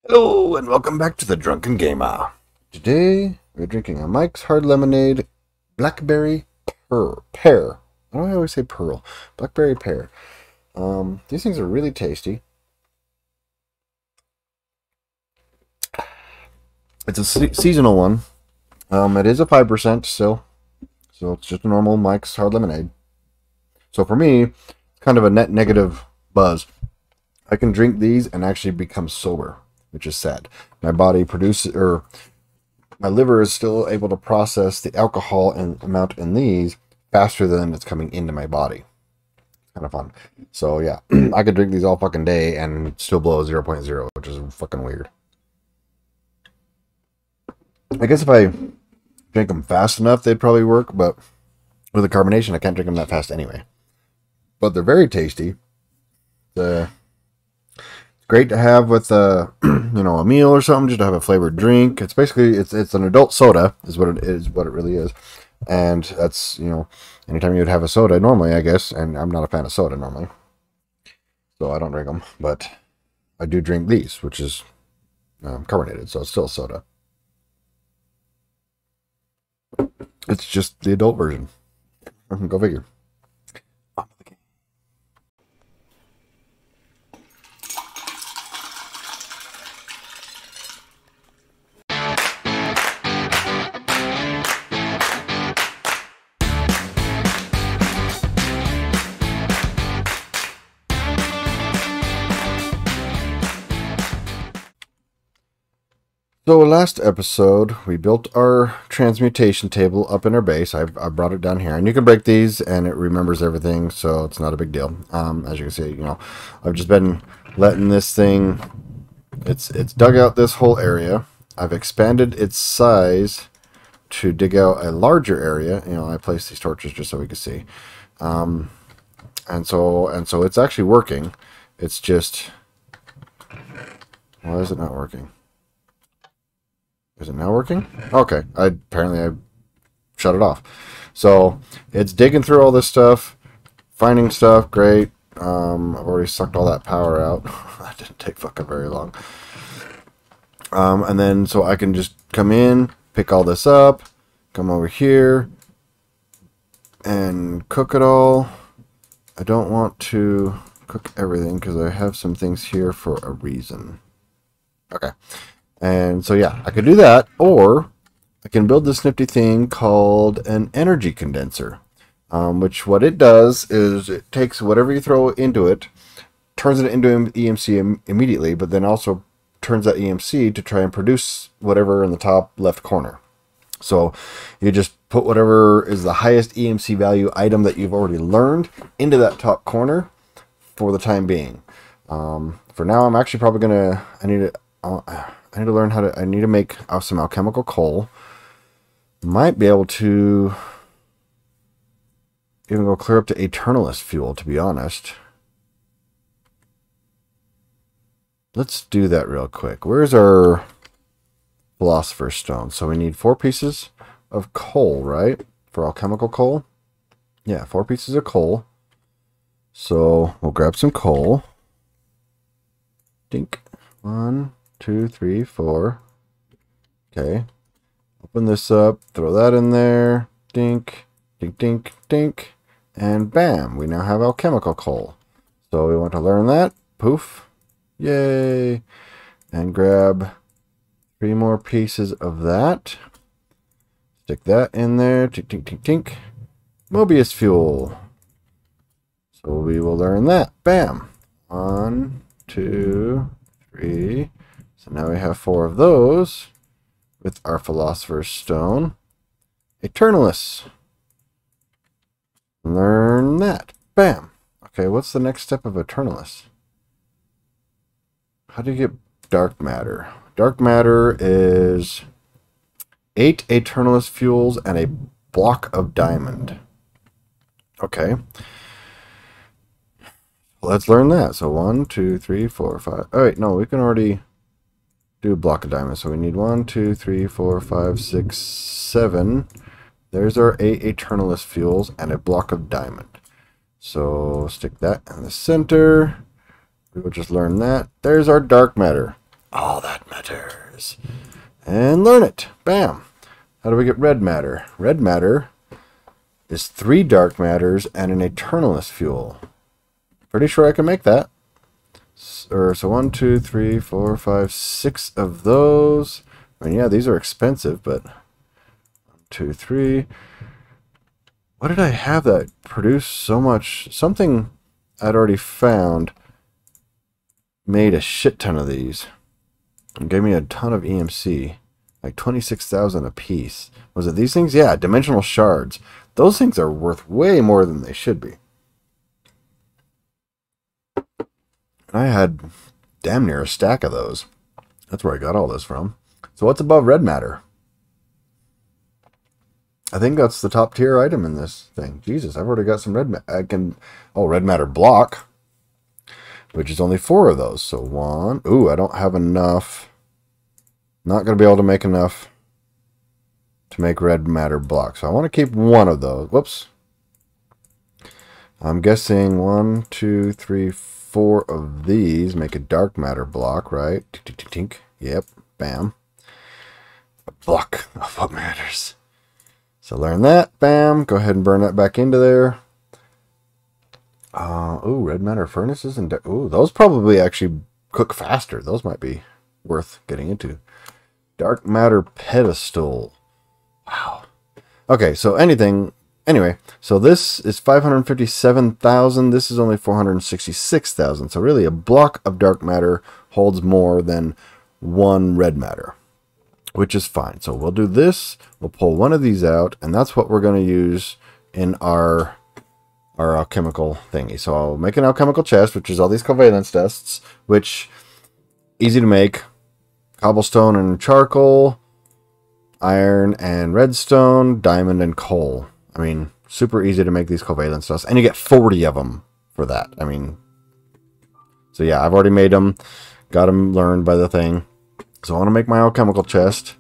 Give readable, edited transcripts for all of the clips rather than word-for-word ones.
Hello and welcome back to the Drunken Gamer. Today we're drinking a Mike's Hard Lemonade Blackberry Pear. Why do I always say Pearl? Blackberry Pear. These things are really tasty. It's a seasonal one. It is a 5% still, so it's just a normal Mike's Hard Lemonade. So for me, it's kind of a net negative buzz. I can drink these and actually become sober, which is sad. My body produces, or my liver is still able to process the alcohol and amount in these faster than it's coming into my body. Kind of fun. So yeah, I could drink these all fucking day and still blow a 0.0, which is fucking weird. I guess if I drink them fast enough, they'd probably work, but with the carbonation, I can't drink them that fast anyway. But they're very tasty. It's great to have with a meal or something, just to have a flavored drink. It's basically it's an adult soda is what it really is. And that's, anytime you would have a soda normally, I guess, and I'm not a fan of soda normally, so I don't drink them, but I do drink these, which is carbonated, so it's still soda. It's just the adult version. Go figure. So last episode, we built our transmutation table up in our base. I brought it down here, and you can break these, and it remembers everything, so it's not a big deal. As you can see, I've just been letting this thing. It's dug out this whole area. I've expanded its size to dig out a larger area. I placed these torches just so we could see, and so it's actually working. It's just, why is it not working? Is it now working? Okay, apparently I shut it off. So it's digging through all this stuff, finding stuff. Great. I've already sucked all that power out. That didn't take fucking very long. And then so I can just come in, pick all this up, come over here, and cook it all. I don't want to cook everything because I have some things here for a reason. Okay. And so yeah, I could do that, or I can build this nifty thing called an energy condenser, which what it does is it takes whatever you throw into it, turns it into EMC immediately, but then also turns that EMC to try and produce whatever in the top left corner. So you just put whatever is the highest EMC value item that you've already learned into that top corner for the time being. For now, I'm actually probably gonna, I need to learn how to, I need to make some alchemical coal. Might be able to even go clear up to Eternalist fuel, to be honest. Let's do that real quick. Where's our Philosopher's Stone? So we need 4 pieces of coal, right? For alchemical coal? Yeah, 4 pieces of coal. So we'll grab some coal. Dink. 1, 2, 3, 4. Okay. Open this up. Throw that in there. Dink. Dink, dink, dink. And bam. We now have alchemical coal. So we want to learn that. Poof. Yay. And grab 3 more pieces of that. Stick that in there. Tink, tink, tink, tink. Mobius fuel. So we will learn that. Bam. 1, 2, 3. So now we have 4 of those with our Philosopher's Stone. Eternalist. Learn that. Bam. Okay, what's the next step of Eternalist? How do you get dark matter? Dark matter is 8 Eternalist fuels and a block of diamond. Okay. Let's learn that. So 1, 2, 3, 4, 5. Oh wait, no, we can already do a block of diamonds. So we need 1, 2, 3, 4, 5, 6, 7. There's our 8 Eternalist fuels and a block of diamond. So stick that in the center. We will just learn that. There's our dark matter. All that matters. And learn it. Bam. How do we get red matter? Red matter is 3 dark matters and an eternalist fuel. Pretty sure I can make that. So 1, 2, 3, 4, 5, 6 of those. I mean, yeah, these are expensive, but 1, 2, 3. What did I have that produced so much? Something I'd already found made a shit ton of these. And gave me a ton of EMC. Like 26,000 a piece. Was it these things? Yeah, dimensional shards. Those things are worth way more than they should be. And I had damn near a stack of those. That's where I got all this from. So what's above red matter? I think that's the top tier item in this thing. Jesus, I've already got some red matter. Red matter block. Which is only 4 of those. So 1. Ooh, I don't have enough. Not going to be able to make enough to make red matter block. So I want to keep 1 of those. Whoops. I'm guessing 1, 2, 3, 4 of these make a dark matter block, right? Tink. Yep. Bam. A block of what matters. So learn that. Bam. Go ahead and burn that back into there. Ooh, red matter furnaces and ooh, those probably actually cook faster. Those might be worth getting into. Dark matter pedestal. Wow. Okay, so anyway, so this is 557,000. This is only 466,000. So really a block of dark matter holds more than 1 red matter, which is fine. So we'll do this. We'll pull 1 of these out, and that's what we're going to use in our alchemical thingy. So I'll make an alchemical chest, which is all these covalence tests, which easy to make. Cobblestone and charcoal, iron and redstone, diamond and coal. I mean, super easy to make these covalence tests, and you get 40 of them for that. I mean, so yeah, I've already made them, got them learned by the thing. So I want to make my alchemical chest.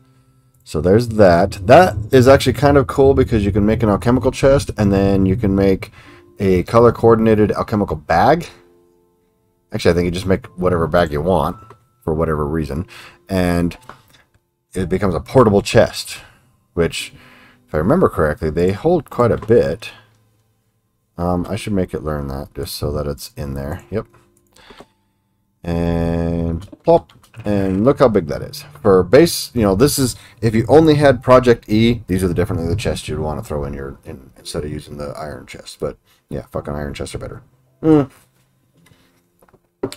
So there's that. That is actually kind of cool because you can make an alchemical chest, and then you can make a color coordinated alchemical bag. Actually, I think you just make whatever bag you want for whatever reason, and it becomes a portable chest, which, if I remember correctly, they hold quite a bit. I should make it learn that just so that it's in there. Yep. And plop. And look how big that is. For base, this is, if you only had ProjectE, these are definitely the chests you'd want to throw in instead of using the iron chest. But yeah, fucking iron chests are better.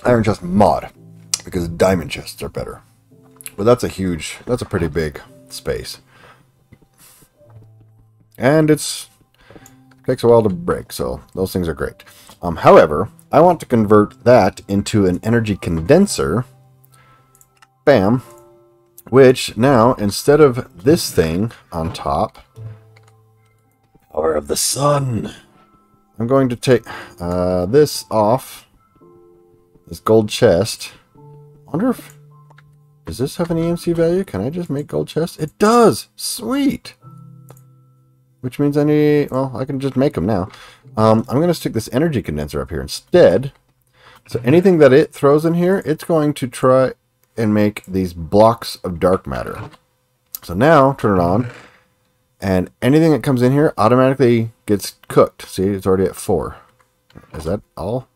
Iron chest mod, because diamond chests are better. But that's a pretty big space. And takes a while to break, so those things are great. However, I want to convert that into an energy condenser. Bam. Which now, instead of this thing on top, power of the sun, I'm going to take this off, this gold chest. I wonder if, does this have an EMC value? Can I just make gold chests? It does! Sweet! Which means I can just make them now. I'm going to stick this energy condenser up here instead. So anything that it throws in here, it's going to try and make these blocks of dark matter. So now, turn it on, and anything that comes in here automatically gets cooked. See, it's already at 4. Is that all?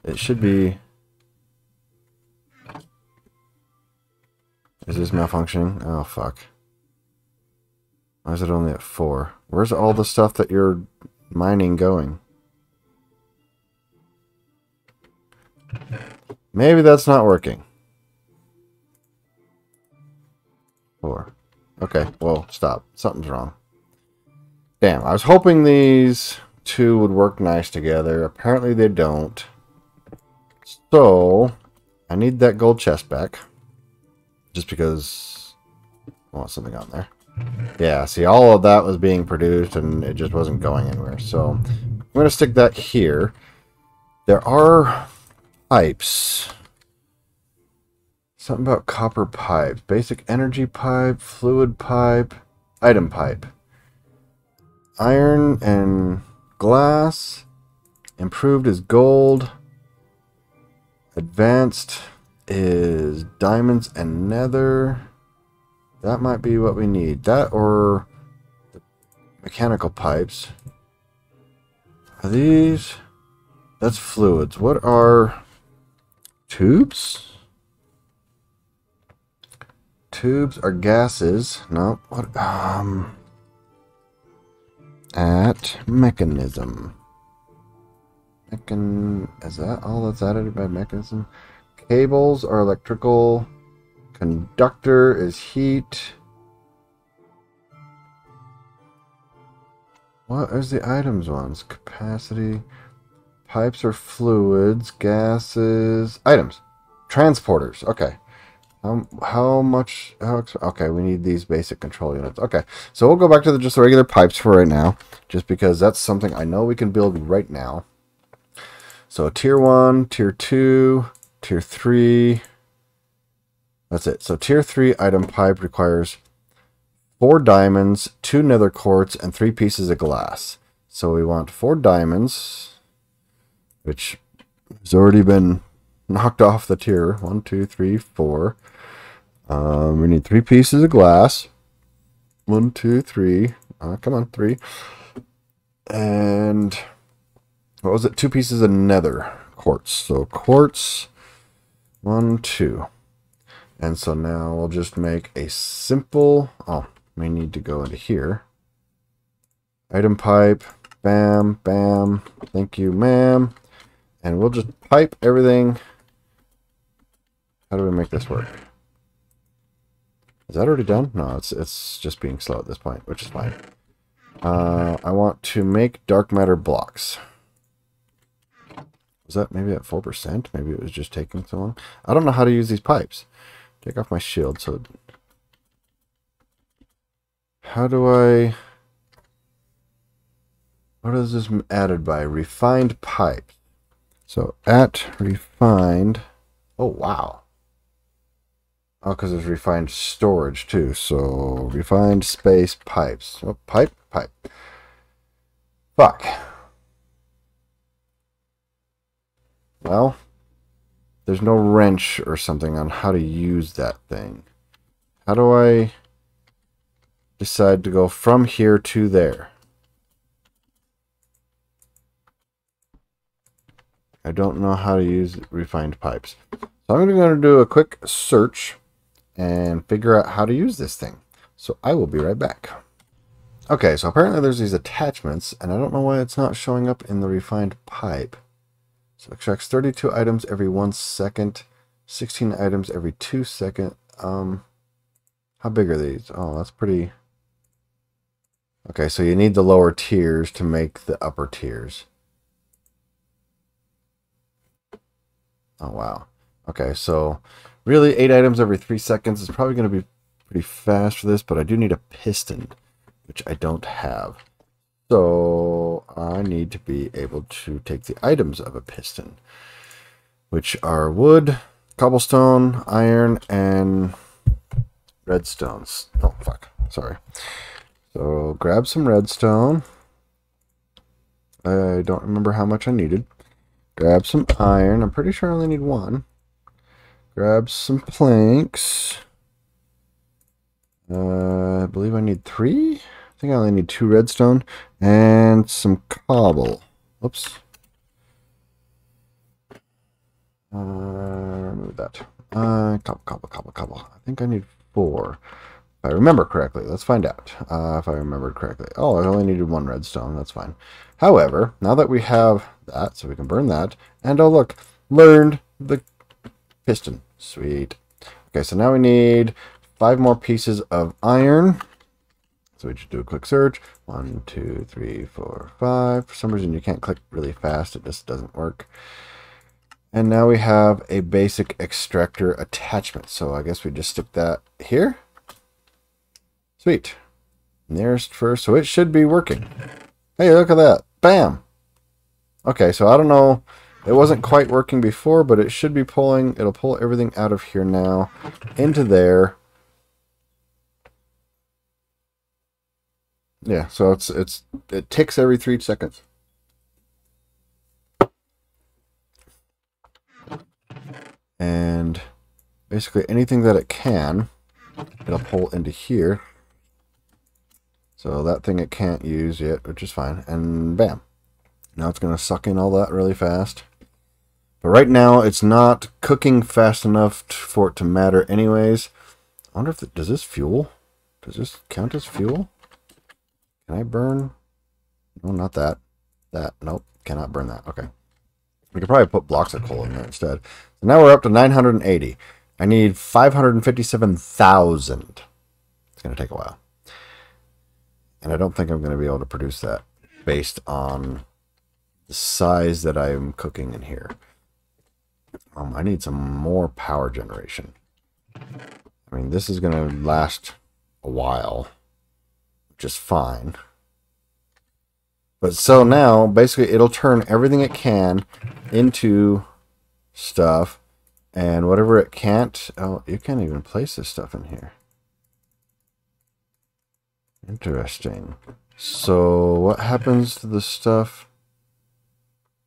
It should be... Is this malfunctioning? Oh, fuck. Why is it only at 4? Where's all the stuff that you're mining going? Maybe that's not working. 4. Okay, well, stop. Something's wrong. Damn, I was hoping these two would work nice together. Apparently they don't. So, I need that gold chest back. Just because I want something on there. Yeah, see, all of that was being produced and it just wasn't going anywhere. So, I'm going to stick that here. There are pipes. Something about copper pipes. Basic energy pipe, fluid pipe, item pipe. Iron and glass. Improved is gold. Advanced is diamonds and nether. That might be what we need. That or the mechanical pipes. Are these? That's fluids. What are tubes? Tubes are gases. No. What? At mechanism. Is that all that's added by mechanism? Cables are electrical. Conductor is heat. What is the items ones? Capacity. Pipes are fluids. Gases. Items. Transporters. Okay. How much? Okay, we need these basic control units. Okay, so we'll go back to just the regular pipes for right now, just because that's something I know we can build right now. So tier 1, tier 2, tier 3. That's it. So tier 3 item pipe requires 4 diamonds, 2 nether quartz, and 3 pieces of glass. So we want 4 diamonds, which has already been knocked off the tier. 1, 2, 3, 4. We need 3 pieces of glass. 1, 2, 3. Come on, 3. And what was it? 2 pieces of nether quartz. So quartz, 1, 2. And so now we'll just make a simple. Oh, we need to go into here. Item pipe. Bam, bam. Thank you, ma'am. And we'll just pipe everything. How do we make this work? Is that already done? No, it's just being slow at this point, which is fine. I want to make dark matter blocks. Was that maybe at 4%? Maybe it was just taking so long. I don't know how to use these pipes. Take off my shield. So how do I... What is this added by? Refined pipe. So at refined... Oh, wow. Oh, because there's refined storage too. So refined space pipes. Oh, pipe. Fuck. Well, there's no wrench or something on how to use that thing. How do I decide to go from here to there? I don't know how to use refined pipes. So I'm going to do a quick search and figure out how to use this thing. So I will be right back. Okay, so apparently there's these attachments, and I don't know why it's not showing up in the refined pipe. So it extracts 32 items every 1 second, 16 items every 2 seconds. How big are these? Oh, that's pretty... Okay, so you need the lower tiers to make the upper tiers. Oh, wow. Okay, so really 8 items every 3 seconds is probably going to be pretty fast for this, but I do need a piston, which I don't have. So I need to be able to take the items of a piston, which are wood, cobblestone, iron, and redstones. Oh, fuck. Sorry. So grab some redstone. I don't remember how much I needed. Grab some iron. I'm pretty sure I only need 1. Grab some planks. I believe I need 3. I think I only need 2 redstone and some cobble. Oops. Remove that. Cobble. I think I need 4. If I remember correctly. Let's find out if I remembered correctly. Oh, I only needed 1 redstone. That's fine. However, now that we have that, so we can burn that. And oh, look. Learned the piston. Sweet. Okay, so now we need 5 more pieces of iron. So we just do a quick search. 1, 2, 3, 4, 5. For some reason you can't click really fast. It just doesn't work. And now we have a basic extractor attachment. So I guess we just stick that here. Sweet. Nearest first. So it should be working. Hey, look at that. Bam. Okay, so I don't know. It wasn't quite working before, but it should be pulling. It'll pull everything out of here now into there. Yeah, so it ticks every 3 seconds. And basically anything that it can, it'll pull into here. So that thing it can't use yet, which is fine. And bam. Now it's going to suck in all that really fast. But right now, it's not cooking fast enough for it to matter anyways. I wonder if does this fuel? Does this count as fuel? Can I burn? No, not that. That. Nope. Cannot burn that. Okay. We could probably put blocks of coal in there instead. So now we're up to 980. I need 557,000. It's going to take a while. And I don't think I'm going to be able to produce that based on the size that I'm cooking in here. I need some more power generation. I mean, this is going to last a while, which is fine. But so now, basically, it'll turn everything it can into stuff. And whatever it can't... Oh, you can't even place this stuff in here. Interesting. So what happens to the stuff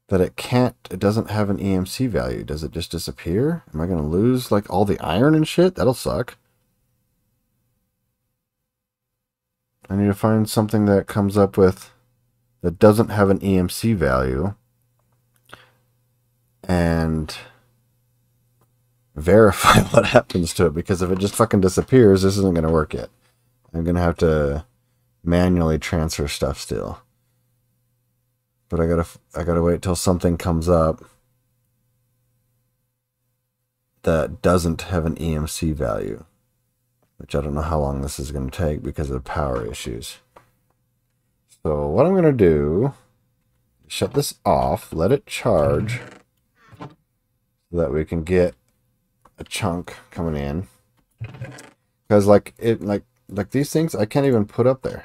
that it can't... It doesn't have an EMC value? Does it just disappear? Am I going to lose, like, all the iron and shit? That'll suck. I need to find something that comes up with... that doesn't have an EMC value. And... verify what happens to it, because if it just fucking disappears, this isn't going to work yet. I'm going to have to manually transfer stuff still. But I gotta wait till something comes up that doesn't have an EMC value, which I don't know how long this is going to take because of the power issues. So what I'm going to do is shut this off, let it charge, so that we can get a chunk coming in. Because like these things I can't even put up there.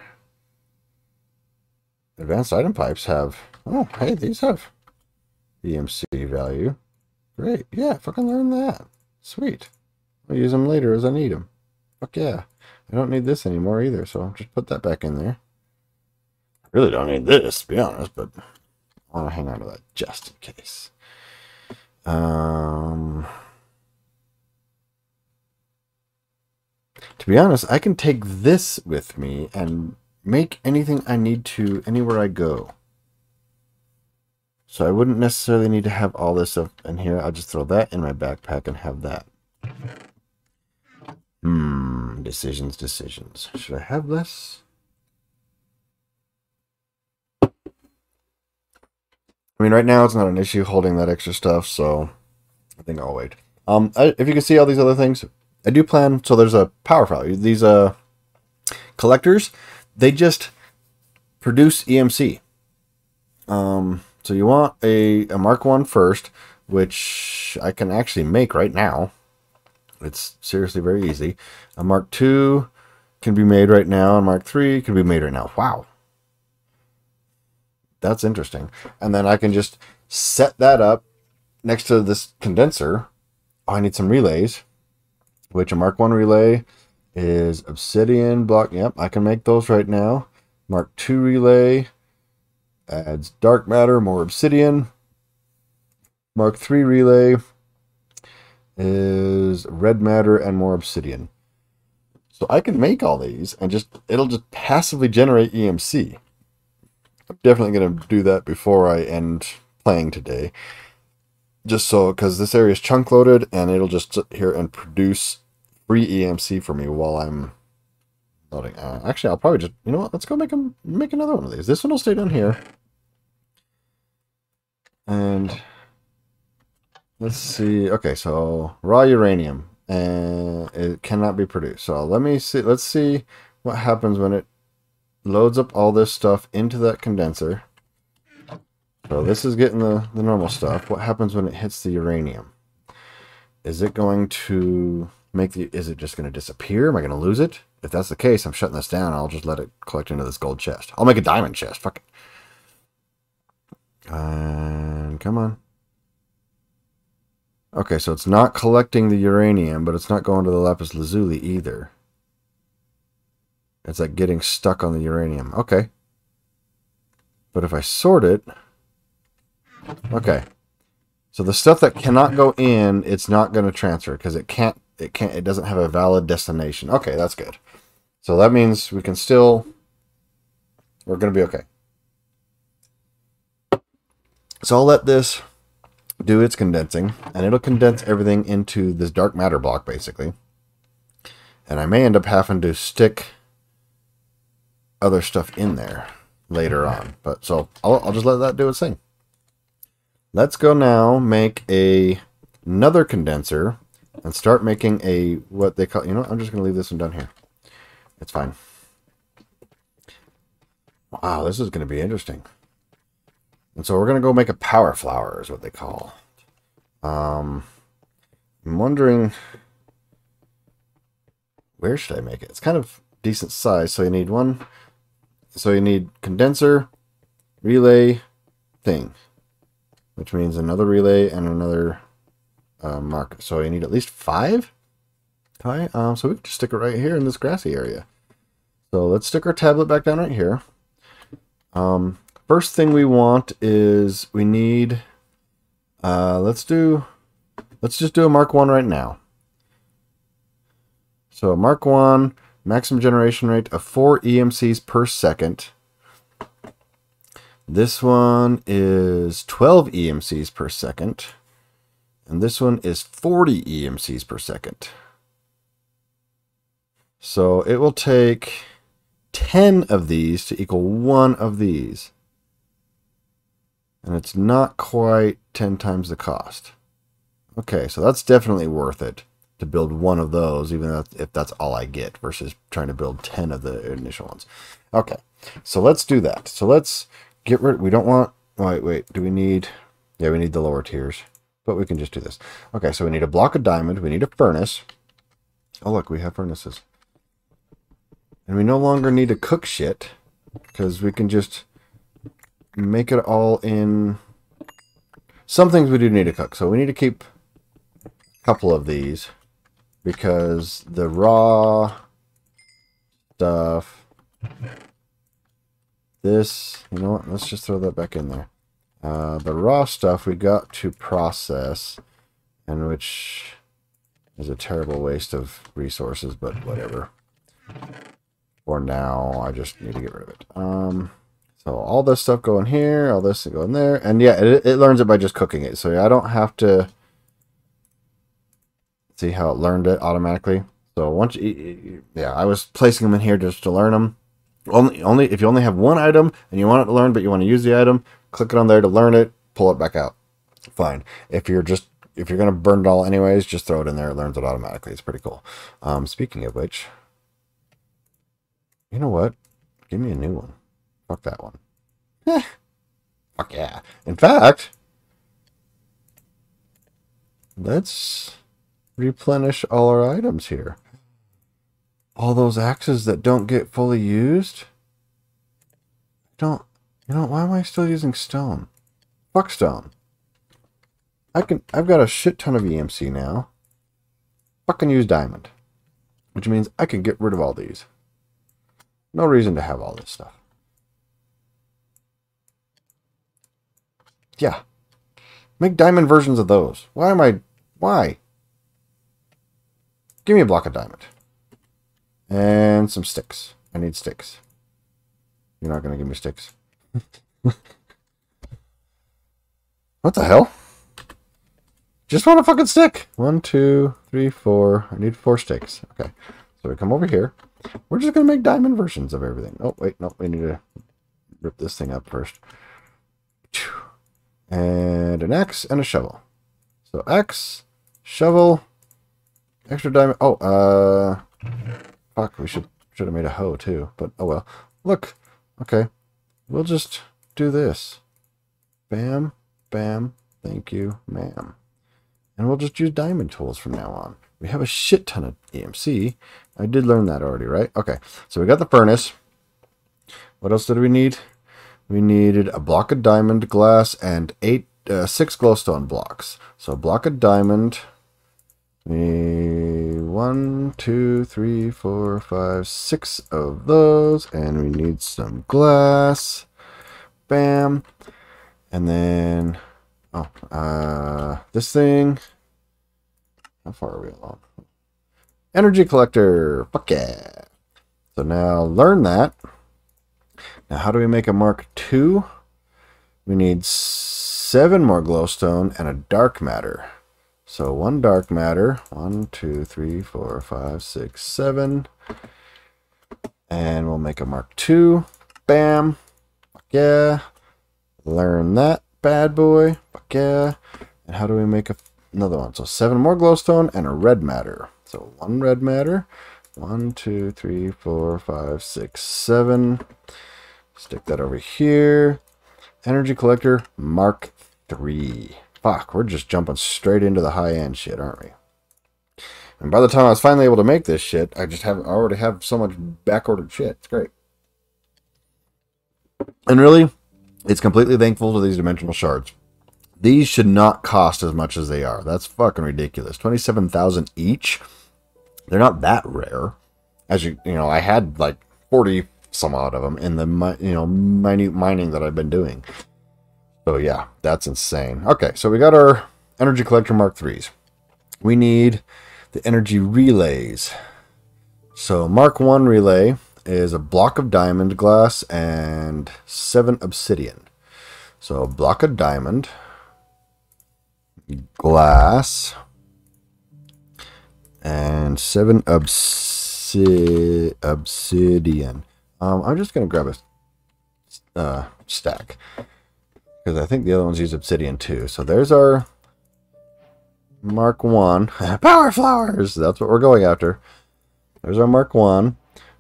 Advanced item pipes have, oh hey, these have EMC value. Great, yeah, fucking learn that. Sweet. I'll use them later as I need them. Fuck yeah. I don't need this anymore either, so I'll just put that back in there. I really don't need this, to be honest, but I want to hang on to that just in case. To be honest, I can take this with me and make anything I need to anywhere I go. So I wouldn't necessarily need to have all this stuff in here. I'll just throw that in my backpack and have that. Decisions. Should I have this? I mean, right now it's not an issue holding that extra stuff, so I think I'll wait. If you can see all these other things, I do plan, so there's a power value. These collectors, they just produce EMC. So you want a Mark 1 first, which I can actually make right now. It's seriously very easy. A Mark 2 can be made right now, and Mark 3 can be made right now. Wow. That's interesting. And then I can just set that up next to this condenser. Oh, I need some relays, which a Mark 1 relay is obsidian block. Yep, I can make those right now. Mark 2 relay adds dark matter, more obsidian. Mark 3 relay is red matter and more obsidian. So I can make all these and it'll just passively generate EMC. I'm definitely going to do that before I end playing today. Just so, because this area is chunk loaded and it'll just sit here and produce free EMC for me while I'm loading. Actually, I'll probably just, you know what, let's go make another one of these. This one will stay down here. And let's see. Okay, so raw uranium, and it cannot be produced. So let's see what happens when it loads up all this stuff into that condenser. So this is getting the normal stuff. What happens when it hits the uranium? Is it going to is it just going to disappear? Am I going to lose it? If that's the case, I'm shutting this down. I'll just let it collect into this gold chest. I'll make a diamond chest. Fuck it. And come on. Okay, so it's not collecting the uranium, but it's not going to the lapis lazuli either. It's like getting stuck on the uranium. Okay. But if I sort it... Okay. So the stuff that cannot go in, it's not going to transfer because it doesn't have a valid destination. Okay, that's good. So that means we're going to be okay. So I'll let this do its condensing, and it'll condense everything into this dark matter block, basically. And I may end up having to stick other stuff in there later on. But so I'll just let that do its thing. Let's go now make another condenser and start making what they call, I'm just going to leave this one down here. It's fine. Wow, this is going to be interesting. And so we're going to go make a power flower is what they call. I'm wondering, where should I make it? It's kind of decent size. So you need condenser, relay, thing. Which means another relay and another marker. So you need at least 5. Okay, so we can just stick it right here in this grassy area. So let's stick our tablet back down right here. First thing we want is we need, let's just do a Mark 1 right now. So Mark 1, maximum generation rate of 4 EMCs per second. This one is 12 EMCs per second. And this one is 40 EMCs per second. So it will take 10 of these to equal 1 of these. And it's not quite 10 times the cost. Okay, so that's definitely worth it to build 1 of those, even if that's all I get, versus trying to build 10 of the initial ones. Okay, so let's do that. So let's get rid, we don't want, wait, do we need, yeah, we need the lower tiers, but we can just do this. Okay, so we need a block of diamond, we need a furnace. Oh look, we have furnaces. And we no longer need to cook shit, because we can just make it all in. Some things we do need to cook, so we need to keep a couple of these, because the raw stuff, this, you know what, let's just throw that back in there. The raw stuff we got to process, and which is a terrible waste of resources, but whatever. For now, I just need to get rid of it. So all this stuff go in here, all this go in there, and yeah, it learns it by just cooking it. So I don't have to see how it learned it automatically. So once, yeah, I was placing them in here just to learn them. Only if you only have one item and you want it to learn, but you want to use the item, click it on there to learn it, pull it back out. Fine. If you're gonna burn it all anyways, just throw it in there. It learns it automatically. It's pretty cool. Speaking of which, you know what? Give me a new one. Fuck that one. Fuck yeah. In fact, let's replenish all our items here. All those axes that don't get fully used. You know, why am I still using stone? Fuck stone. I've got a shit ton of EMC now. Fucking use diamond. Which means I can get rid of all these. No reason to have all this stuff. Yeah. Make diamond versions of those. Why? Give me a block of diamond. And some sticks. I need sticks. You're not going to give me sticks. What the hell? Just want a fucking stick. 1, 2, 3, 4. I need 4 sticks. Okay. So we come over here. We're just going to make diamond versions of everything. Oh, wait. No, we need to rip this thing up first. And an axe and a shovel. So axe, shovel, extra diamond. Oh, fuck, we should have made a hoe too, but oh well. Look, okay, we'll just do this. Bam, bam, thank you, ma'am. And we'll just use diamond tools from now on. We have a shit ton of EMC. I did learn that already, right? Okay, so we got the furnace. What else did we need? We needed a block of diamond, glass, and 6 glowstone blocks. So a block of diamond. 1, 2, 3, 4, 5, 6 of those, and we need some glass. Bam. And then this thing. How far are we along? Energy collector. Fuck yeah. So now learn that. Now how do we make a Mark II? We need 7 more glowstone and a dark matter. So 1 dark matter. 1, 2, 3, 4, 5, 6, 7. And we'll make a Mark II. Bam. Fuck yeah. Learn that bad boy. Fuck yeah. And how do we make another one? So 7 more glowstone and a red matter. So 1 red matter. 1, 2, 3, 4, 5, 6, 7. Stick that over here. Energy collector Mark III. Fuck, we're just jumping straight into the high-end shit, aren't we? And by the time I was finally able to make this shit, I already have so much back-ordered shit. It's great. And really, it's completely thankful to these dimensional shards. These should not cost as much as they are. That's fucking ridiculous. 27,000 each. They're not that rare. As you know, I had like 40 some odd of them in the minute mining that I've been doing. So yeah, that's insane. Okay, so we got our energy collector Mark IIIs. We need the energy relays. So Mark I relay is a block of diamond glass and 7 obsidian. So a block of diamond, glass, and 7 obsidian. I'm just going to grab a stack, because I think the other ones use obsidian too. So there's our Mark I. Power flowers! That's what we're going after. There's our Mark I.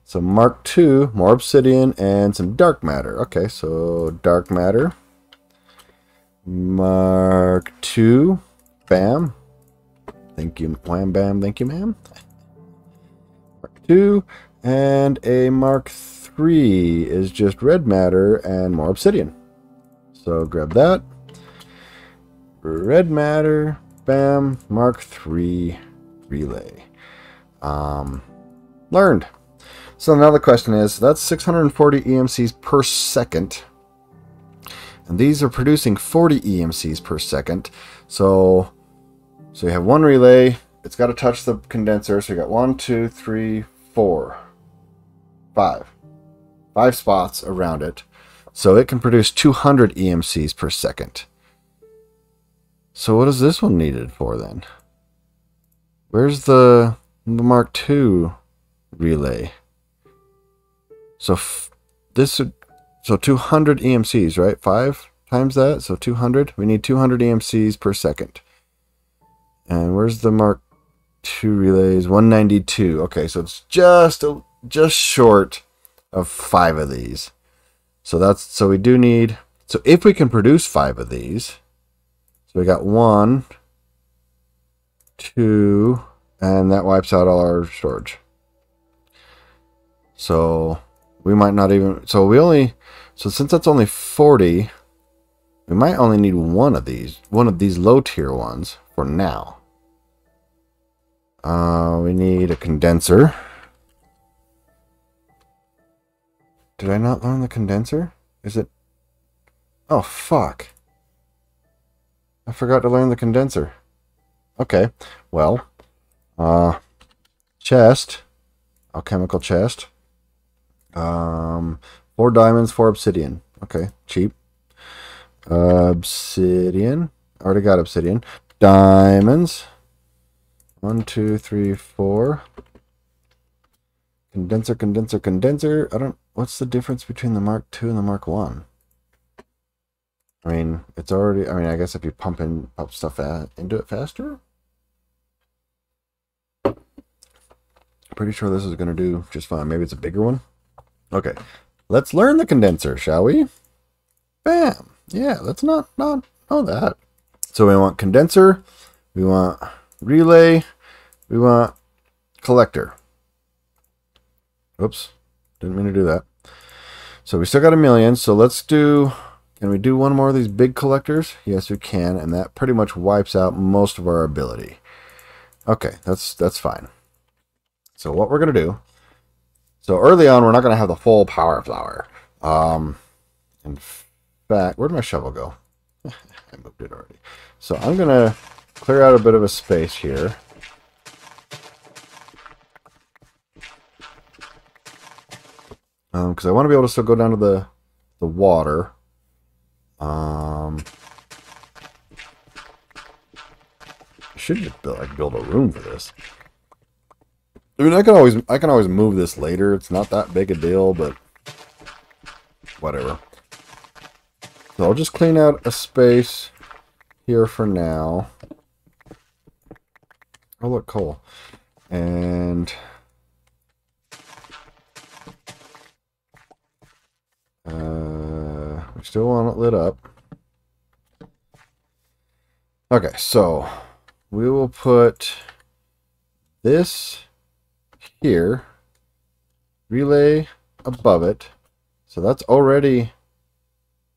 So Mark II, more obsidian, and some dark matter. Okay, so dark matter. Mark II. Bam. Thank you. Wham, bam. Thank you, ma'am. Mark II. And a Mark III is just red matter and more obsidian. So grab that. Red matter. Bam. Mark III relay. Learned. So now the question is, that's 640 EMCs per second. And these are producing 40 EMCs per second. So you have 1 relay. It's got to touch the condenser. So you got 1, 2, 3, 4, 5. 5 spots around it. So it can produce 200 EMCs per second. So what is this one needed for then? Where's the Mark II relay? So so 200 EMCs, right? 5 times that, so 200. We need 200 EMCs per second. And where's the Mark II relays? 192. Okay, so it's just short of 5 of these. So we do need. So if we can produce 5 of these, so we got 1, 2, and that wipes out all our storage. So we might not even. So since that's only 40, we might only need one of these low tier ones for now. We need a condenser. Did I not learn the condenser? Is it? Oh, fuck. I forgot to learn the condenser. Okay. Well, chest. Alchemical chest. 4 diamonds, 4 obsidian. Okay, cheap. Obsidian. Already got obsidian. Diamonds. 1, 2, 3, 4. Condenser. What's the difference between the Mark II and the Mark I? I mean, it's already. I mean, I guess if you pump stuff into it faster. Pretty sure this is going to do just fine. Maybe it's a bigger one. Okay, let's learn the condenser, shall we? Bam. Yeah, let's not know that. So we want condenser, we want relay, we want collector. Oops, didn't mean to do that. So we still got 1 million. So let's do. Can we do one more of these big collectors? Yes, we can, and that pretty much wipes out most of our ability. Okay, that's fine. So what we're gonna do. So early on, we're not gonna have the full power flower. In fact, where'd my shovel go? I moved it already. So I'm going to clear out a bit of a space here. Because I want to be able to still go down to the water. I should just build a room for this. I mean, I can always move this later. It's not that big a deal, but whatever. So I'll just clean out a space here for now. Oh, look, coal. And we still want it lit up. Okay, so we will put this here, relay above it. So that's already...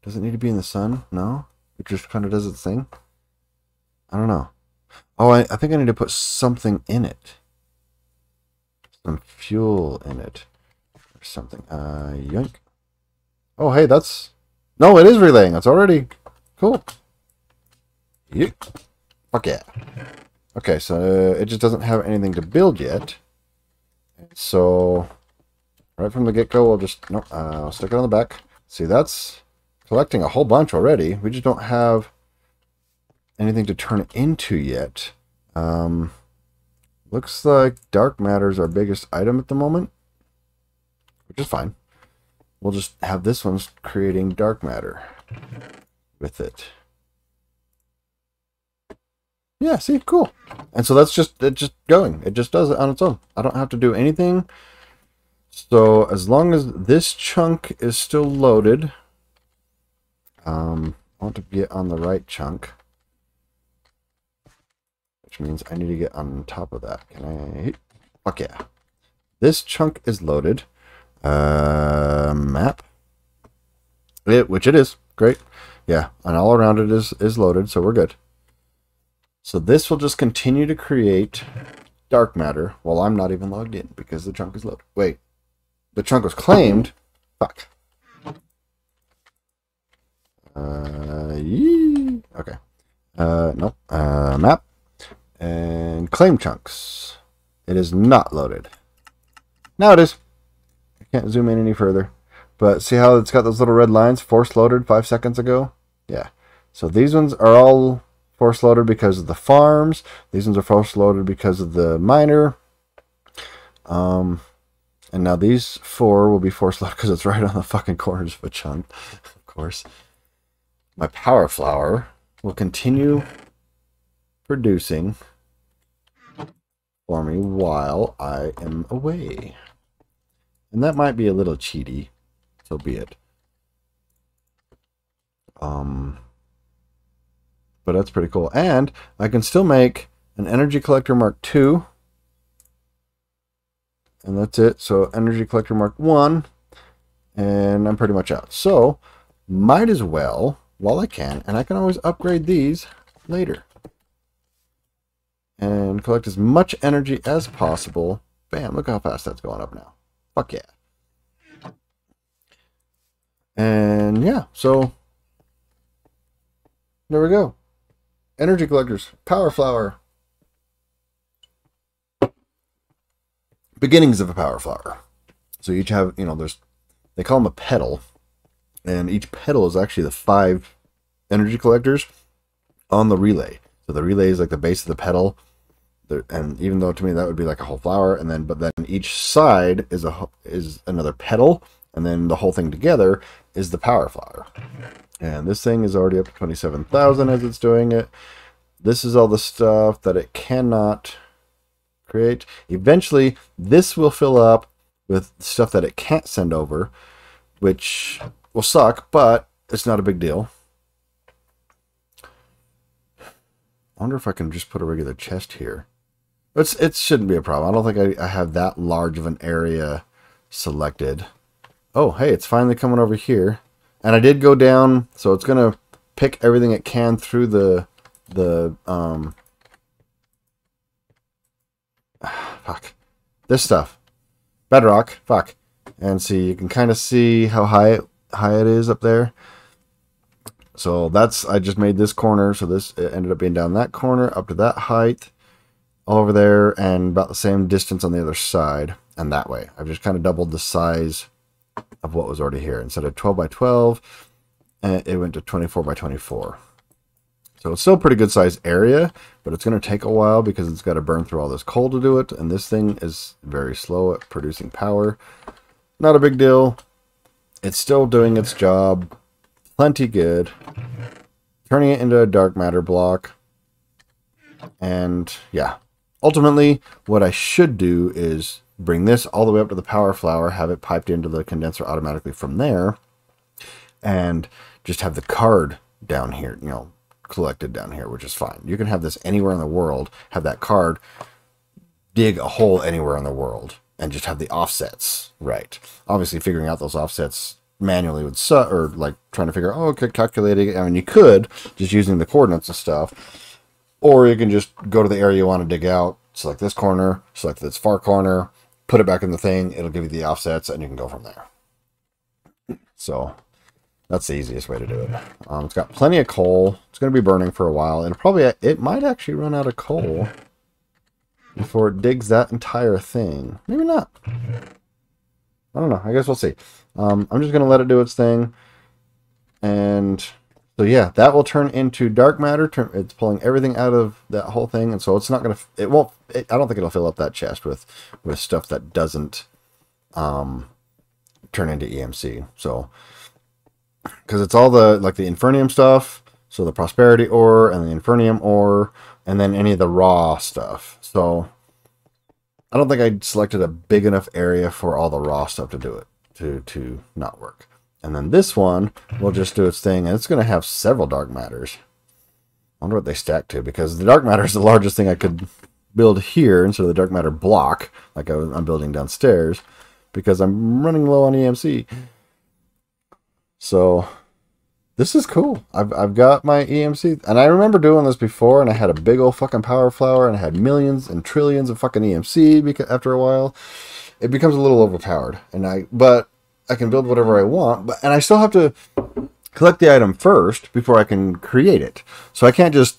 Does it need to be in the sun? No? It just kind of does its thing? I don't know. Oh, I think I need to put something in it. Some fuel in it. Or something. Yoink. Oh, hey, that's... No, it is relaying. That's already... Cool. Yep. Fuck yeah. Okay, so it just doesn't have anything to build yet. So, right from the get-go, we'll just... No, I'll stick it on the back. See, that's collecting a whole bunch already. We just don't have anything to turn it into yet. Looks like dark matter is our biggest item at the moment, which is fine. We'll just have this one creating dark matter with it. Yeah, see, cool. And so that's just going. It just does it on its own. I don't have to do anything. So as long as this chunk is still loaded, I want to get on the right chunk, which means I need to get on top of that. Can I? Fuck yeah. This chunk is loaded. Map. Which it is. Great. Yeah, and all around it is loaded, so we're good. So this will just continue to create dark matter while I'm not even logged in because the chunk is loaded. Wait. The chunk was claimed. Fuck. Okay. Nope. Map. And claim chunks. It is not loaded. Now it is. I can't zoom in any further. But see how it's got those little red lines? Force loaded 5 seconds ago? Yeah. So these ones are all force loaded because of the farms. These ones are force loaded because of the miner. And now these 4 will be force loaded because it's right on the fucking corners of a chunk. Of course. My power flower will continue producing for me while I am away. And that might be a little cheaty. So be it. But that's pretty cool. And I can still make an energy collector Mark II. And that's it. So energy collector Mark 1. And I'm pretty much out. So might as well, while I can, and I can always upgrade these later. And collect as much energy as possible. Bam, look how fast that's going up now. Fuck yeah. And yeah, so there we go. Energy collectors, power flower. Beginnings of a power flower. So each have, they call them a petal. And each petal is actually the 5 energy collectors on the relay. So the relay is like the base of the petal. And even though to me that would be like a whole flower, but then each side is another petal, and then the whole thing together is the power flower. And this thing is already up to 27,000 as it's doing it. This is all the stuff that it cannot create. Eventually, this will fill up with stuff that it can't send over, which will suck, but it's not a big deal. I wonder if I can just put a regular chest here. It shouldn't be a problem. I don't think I have that large of an area selected. Oh, hey, it's finally coming over here. And I did go down, so it's going to pick everything it can through the fuck. This stuff. Bedrock. Fuck. And see, you can kind of see how high it is up there. So I just made this corner. So this it ended up being down that corner, up to that height, all over there, and about the same distance on the other side. And that way, I've just kind of doubled the size of what was already here. Instead of 12 by 12, it went to 24 by 24. So it's still a pretty good size area, but it's going to take a while because it's got to burn through all this coal to do it. And this thing is very slow at producing power. Not a big deal. It's still doing its job. Plenty good. Turning it into a dark matter block. And yeah, ultimately what I should do is bring this all the way up to the power flower, have it piped into the condenser automatically from there, and just have the card down here, you know, collected down here, which is fine. You can have this anywhere in the world, have that card dig a hole anywhere in the world, and just have the offsets right. Obviously, figuring out those offsets manually would suck, or like trying to figure out, oh, okay, calculating. I mean, you could just using the coordinates and stuff, or you can just go to the area you want to dig out, select this corner, select this far corner, put it back in the thing. It'll give you the offsets, and you can go from there. So that's the easiest way to do it. It's got plenty of coal. It's going to be burning for a while, and it might actually run out of coal before it digs that entire thing. Maybe not. I don't know. I guess we'll see. I'm just going to let it do its thing. And so yeah, that will turn into dark matter. It's pulling everything out of that whole thing, and so it's not going to. It won't. I don't think it'll fill up that chest with stuff that doesn't turn into EMC. So. Because it's all the Infernium stuff, so the Prosperity ore and the Infernium ore, and then any of the raw stuff. So I don't think I selected a big enough area for all the raw stuff to do it, to not work. And then this one will just do its thing, and it's going to have several dark matters. I wonder what they stack to, because the dark matter is the largest thing I could build here instead of the dark matter block, like I'm building downstairs, because I'm running low on EMC. So this is cool. I've got my EMC, and I remember doing this before, and I had a big old fucking power flower, and I had millions and trillions of fucking EMC. Because after a while, it becomes a little overpowered, but I can build whatever I want. And I still have to collect the item first before I can create it. So I can't just,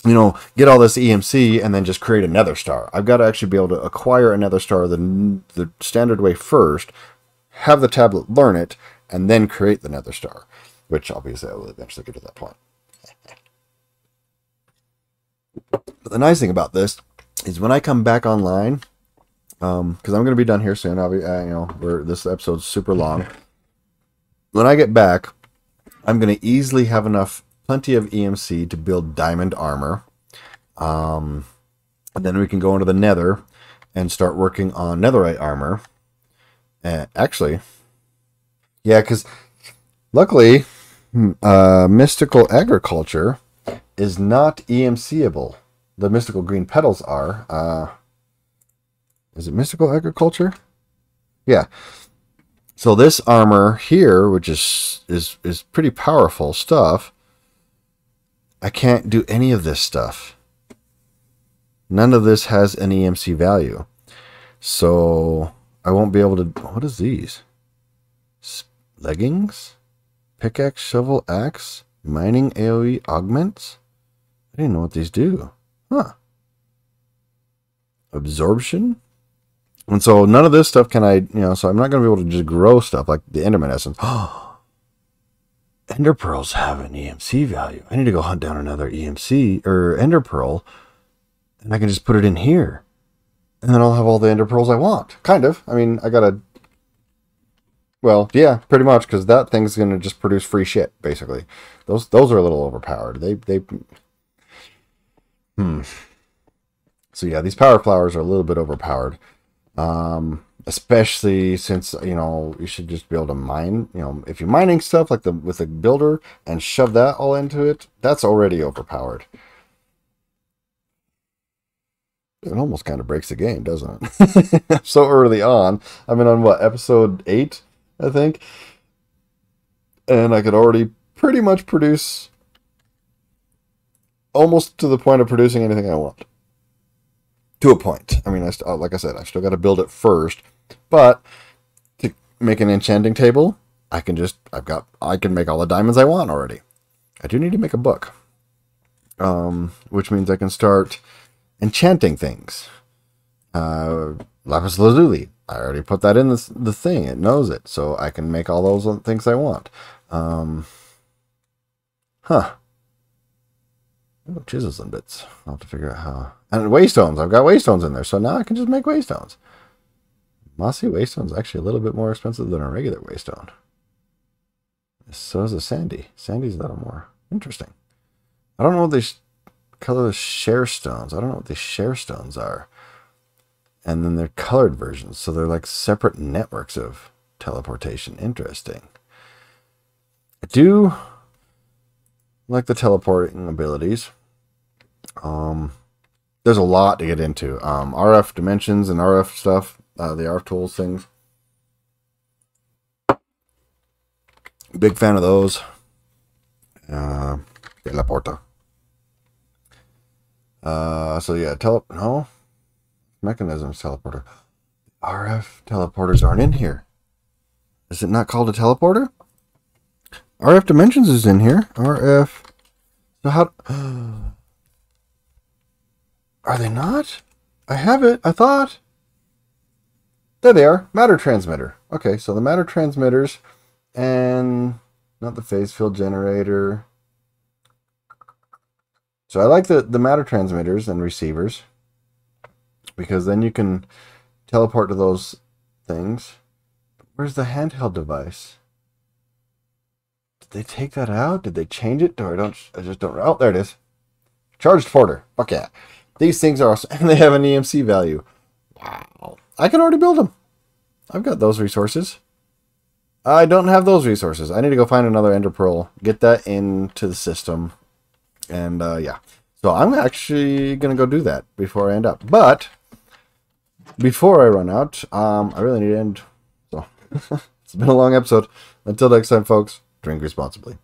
you know, get all this EMC and then just create a nether star. I've got to actually be able to acquire a nether star the standard way first, have the tablet learn it, and then create the nether star, which obviously I will eventually get to that point. But the nice thing about this is when I come back online, because I'm going to be done here soon. This episode's super long. When I get back, I'm going to easily have plenty of EMC to build diamond armor. And then we can go into the nether and start working on netherite armor. Actually, yeah, because luckily, mystical agriculture is not EMCable. The mystical green petals are. Is it mystical agriculture? Yeah. So this armor here, which is pretty powerful stuff, I can't do any of this stuff. None of this has an EMC value. So I won't be able to... What is these? Leggings? Pickaxe, shovel, axe? Mining AoE augments? I didn't know what these do. Huh. Absorption? And so none of this stuff can so I'm not going to be able to just grow stuff like the Enderman essence. Oh, Ender pearls have an EMC value. I need to go hunt down another EMC or Ender pearl, and I can just put it in here. And then I'll have all the Ender pearls I want. Kind of. I mean, I got to... Well, yeah, pretty much, because that thing's going to just produce free shit, basically. Those are a little overpowered. So yeah, these power flowers are a little bit overpowered. Especially since, you should just be able to mine, if you're mining stuff like with a builder and shove that all into it, that's already overpowered. It almost kind of breaks the game, doesn't it? So early on. I've been on what, episode 8, I think. And I could already pretty much produce almost to the point of producing anything I want. To a point. I mean, like I said, I still got to build it first. But to make an enchanting table, I can make all the diamonds I want already. I do need to make a book. Which means I can start enchanting things. Lapis lazuli. I already put that in the thing. It knows it. So I can make all those things I want. Oh, chisels and bits. I'll have to figure out how. And waystones. I've got waystones in there. So now I can just make waystones. Mossy waystone is actually a little bit more expensive than a regular waystone. So is a sandy. Sandy's a little more interesting. I don't know what these color share stones. I don't know what these share stones are. And then they're colored versions. So they're like separate networks of teleportation. Interesting. I do like the teleporting abilities. There's a lot to get into. RF dimensions and RF stuff. The RF tools things. Big fan of those. Teleporter. So yeah, no. Mechanisms teleporter. RF teleporters aren't in here. Is it not called a teleporter? RF dimensions is in here. RF. So how... Are they not? I have it. I thought. There they are. Matter transmitter. Okay, so the matter transmitters and not the phase field generator. So I like the matter transmitters and receivers because then you can teleport to those things. Where's the handheld device? Did they take that out? Did they change it? Or I just don't. Oh, there it is. Charged porter. Fuck yeah. These things are awesome. And they have an EMC value. Wow. I can already build them. I've got those resources. I don't have those resources. I need to go find another ender pearl. Get that into the system. And yeah. So I'm actually going to go do that before I end up. But before I run out, I really need to end. So it's been a long episode. Until next time, folks, drink responsibly.